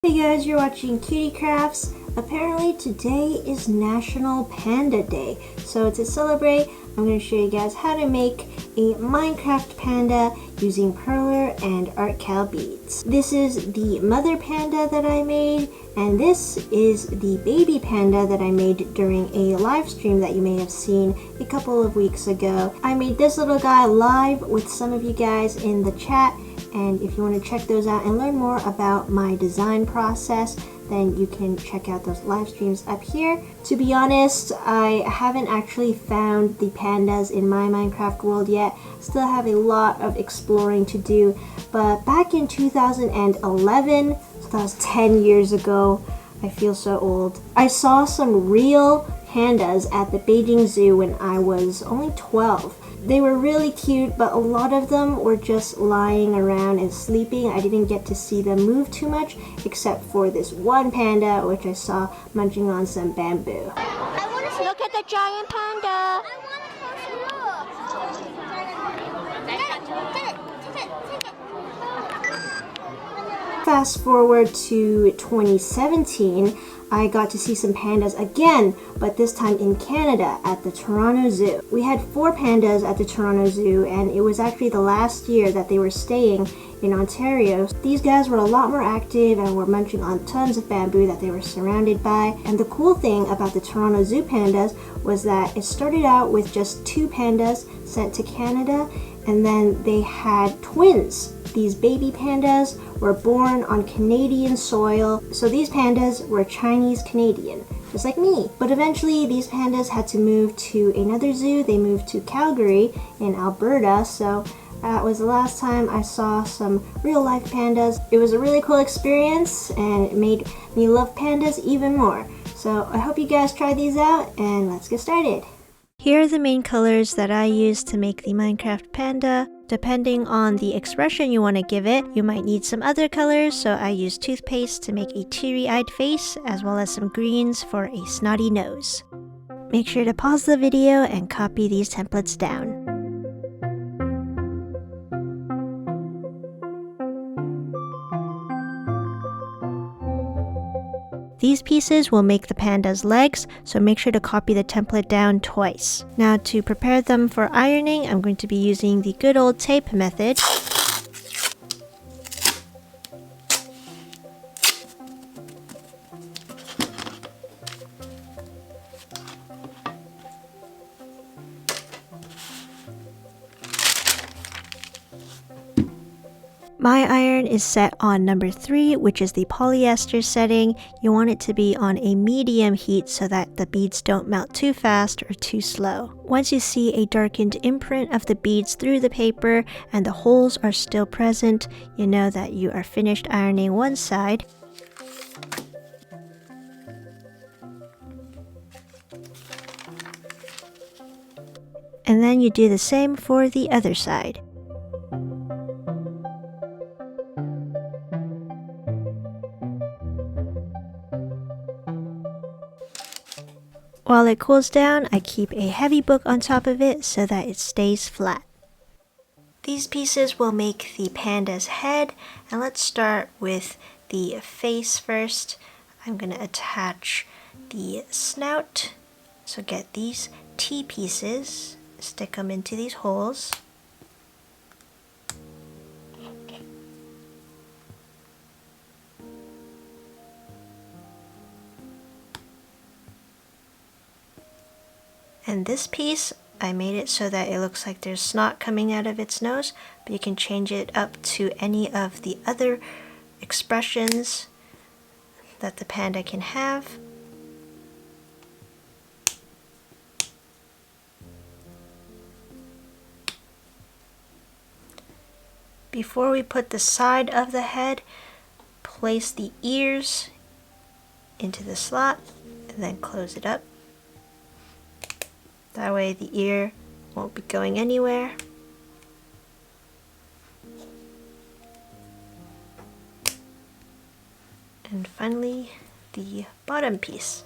Hey guys, you're watching Cutie Crafts. Apparently today is National Panda Day. So to celebrate, I'm going to show you guys how to make a Minecraft panda using Perler and Artkal beads. This is the mother panda that I made, and this is the baby panda that I made during a live stream that you may have seen a couple of weeks ago. I made this little guy live with some of you guys in the chat, and if you want to check those out and learn more about my design process, then you can check out those live streams up here. To be honest, I haven't actually found the pandas in my Minecraft world yet. Still have a lot of exploring to do, but back in 2011, so that was 10 years ago, I feel so old, I saw some real pandas at the Beijing Zoo when I was only 12. They were really cute, but a lot of them were just lying around and sleeping. I didn't get to see them move too much, except for this one panda, which I saw munching on some bamboo. I want to look at the giant panda. Fast forward to 2017, I got to see some pandas again, but this time in Canada at the Toronto Zoo. We had 4 pandas at the Toronto Zoo, and it was actually the last year that they were staying in Ontario. These guys were a lot more active and were munching on tons of bamboo that they were surrounded by. And the cool thing about the Toronto Zoo pandas was that it started out with just 2 pandas sent to Canada, and then they had twins. These baby pandas were born on Canadian soil, so these pandas were Chinese Canadian, just like me. But eventually these pandas had to move to another zoo. They moved to Calgary in Alberta, so that was the last time I saw some real life pandas. It was a really cool experience, and it made me love pandas even more. So I hope you guys try these out, and let's get started. Here are the main colors that I used to make the Minecraft panda. Depending on the expression you want to give it, you might need some other colors, so I used toothpaste to make a teary-eyed face, as well as some greens for a snotty nose. Make sure to pause the video and copy these templates down. These pieces will make the panda's legs, so make sure to copy the template down twice. Now to prepare them for ironing, I'm going to be using the good old tape method. My iron is set on number 3, which is the polyester setting. You want it to be on a medium heat so that the beads don't melt too fast or too slow. Once you see a darkened imprint of the beads through the paper and the holes are still present, you know that you are finished ironing one side. And then you do the same for the other side. While it cools down, I keep a heavy book on top of it so that it stays flat. These pieces will make the panda's head, and let's start with the face first. I'm going to attach the snout, so get these T pieces, stick them into these holes. And this piece, I made it so that it looks like there's snot coming out of its nose, but you can change it up to any of the other expressions that the panda can have. Before we put the side of the head, place the ears into the slot and then close it up. That way the ear won't be going anywhere. And finally, the bottom piece.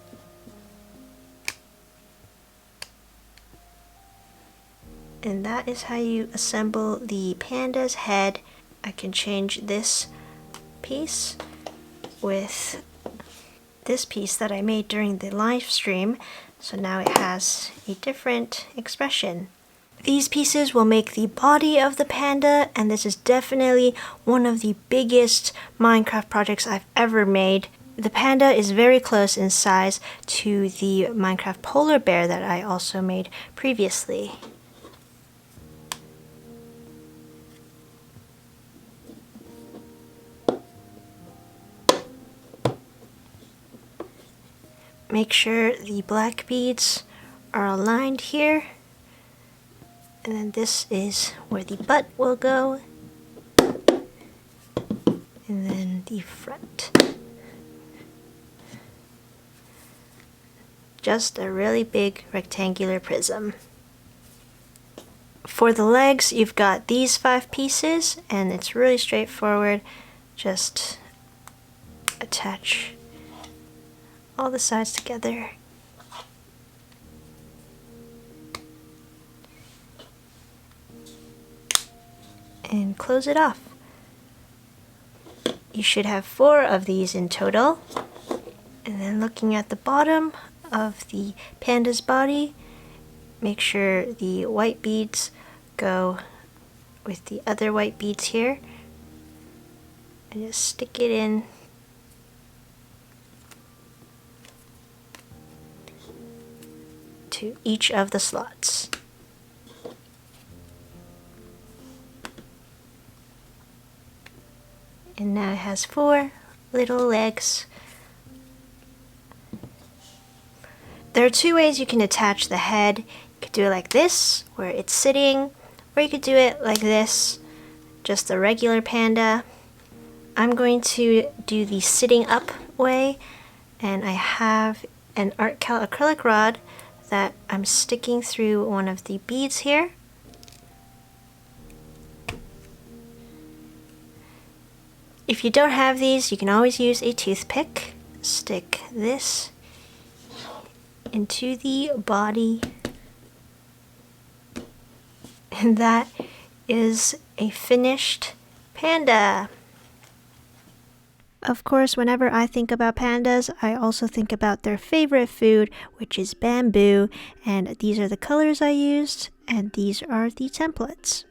And that is how you assemble the panda's head. I can change this piece with this piece that I made during the live stream, so now it has a different expression. These pieces will make the body of the panda, and this is definitely one of the biggest Minecraft projects I've ever made. The panda is very close in size to the Minecraft polar bear that I also made previously. Make sure the black beads are aligned here. And then this is where the butt will go. And then the front. Just a really big rectangular prism. For the legs, you've got these 5 pieces, and it's really straightforward. Just attach all the sides together. And close it off. You should have 4 of these in total. And then looking at the bottom of the panda's body, make sure the white beads go with the other white beads here. And just stick it in to each of the slots. And now it has 4 little legs. There are 2 ways you can attach the head. You could do it like this, where it's sitting, or you could do it like this, just a regular panda. I'm going to do the sitting up way, and I have an Artkal acrylic rod that I'm sticking through one of the beads here. If you don't have these, you can always use a toothpick. Stick this into the body. And that is a finished panda. Of course, whenever I think about pandas, I also think about their favorite food, which is bamboo. And these are the colors I used, and these are the templates.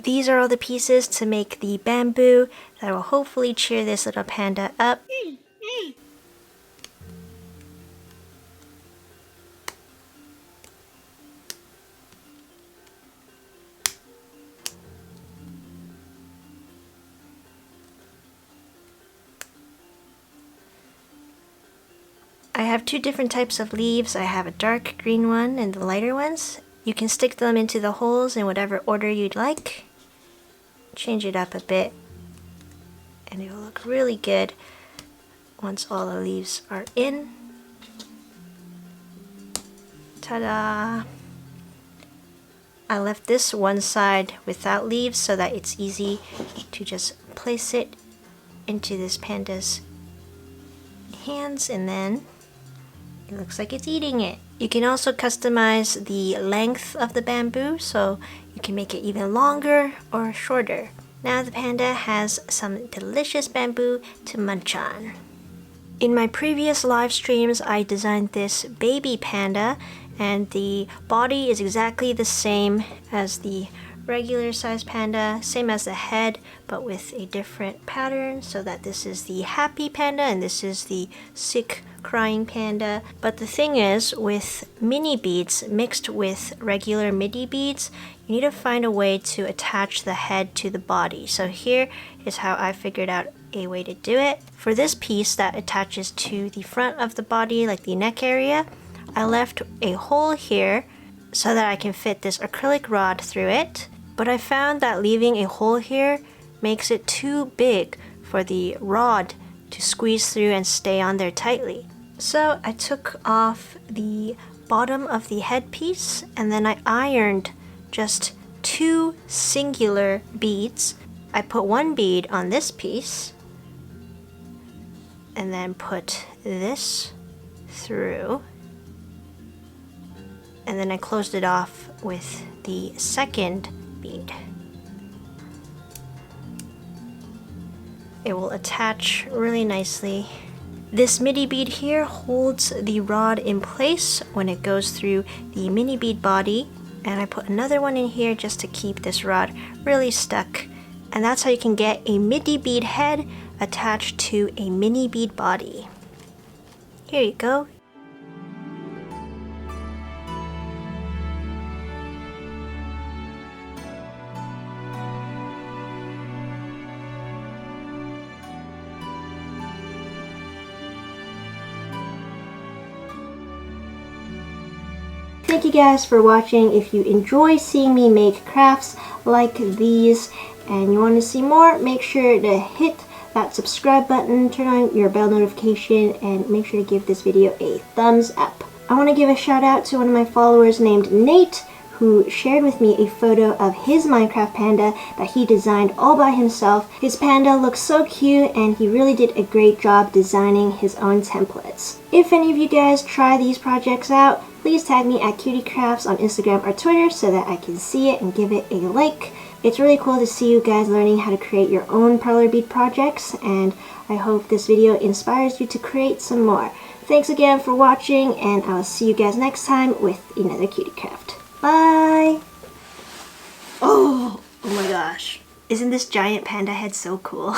These are all the pieces to make the bamboo that will hopefully cheer this little panda up. I have 2 different types of leaves. I have a dark green one and the lighter ones. You can stick them into the holes in whatever order you'd like. Change it up a bit, and it will look really good once all the leaves are in. Ta-da! I left this one side without leaves so that it's easy to just place it into this panda's hands, and then it looks like it's eating it. You can also customize the length of the bamboo, so you can make it even longer or shorter. Now the panda has some delicious bamboo to munch on. In my previous live streams, I designed this baby panda, and the body is exactly the same as the regular size panda, same as the head, but with a different pattern, so that this is the happy panda and this is the sick crying panda. But the thing is, with mini beads mixed with regular MIDI beads, you need to find a way to attach the head to the body. So here is how I figured out a way to do it. For this piece that attaches to the front of the body, like the neck area, I left a hole here so that I can fit this acrylic rod through it. But I found that leaving a hole here makes it too big for the rod to squeeze through and stay on there tightly. So I took off the bottom of the headpiece, and then I ironed just 2 singular beads. I put 1 bead on this piece, and then put this through, and then I closed it off with the second bead. it will attach really nicely. This mini bead here holds the rod in place when it goes through the mini bead body, and I put another one in here just to keep this rod really stuck. And that's how you can get a mini bead head attached to a mini bead body. Here you go. Thank you guys for watching. If you enjoy seeing me make crafts like these and you want to see more, make sure to hit that subscribe button, turn on your bell notification, and make sure to give this video a thumbs up. I want to give a shout out to one of my followers named Nate, who shared with me a photo of his Minecraft panda that he designed all by himself. His panda looks so cute and he really did a great job designing his own templates. If any of you guys try these projects out, please tag me at CutieCrafts on Instagram or Twitter so that I can see it and give it a like. It's really cool to see you guys learning how to create your own Perler bead projects, and I hope this video inspires you to create some more. Thanks again for watching, and I will see you guys next time with another CutieCraft. Bye! Oh my gosh. Isn't this giant panda head so cool?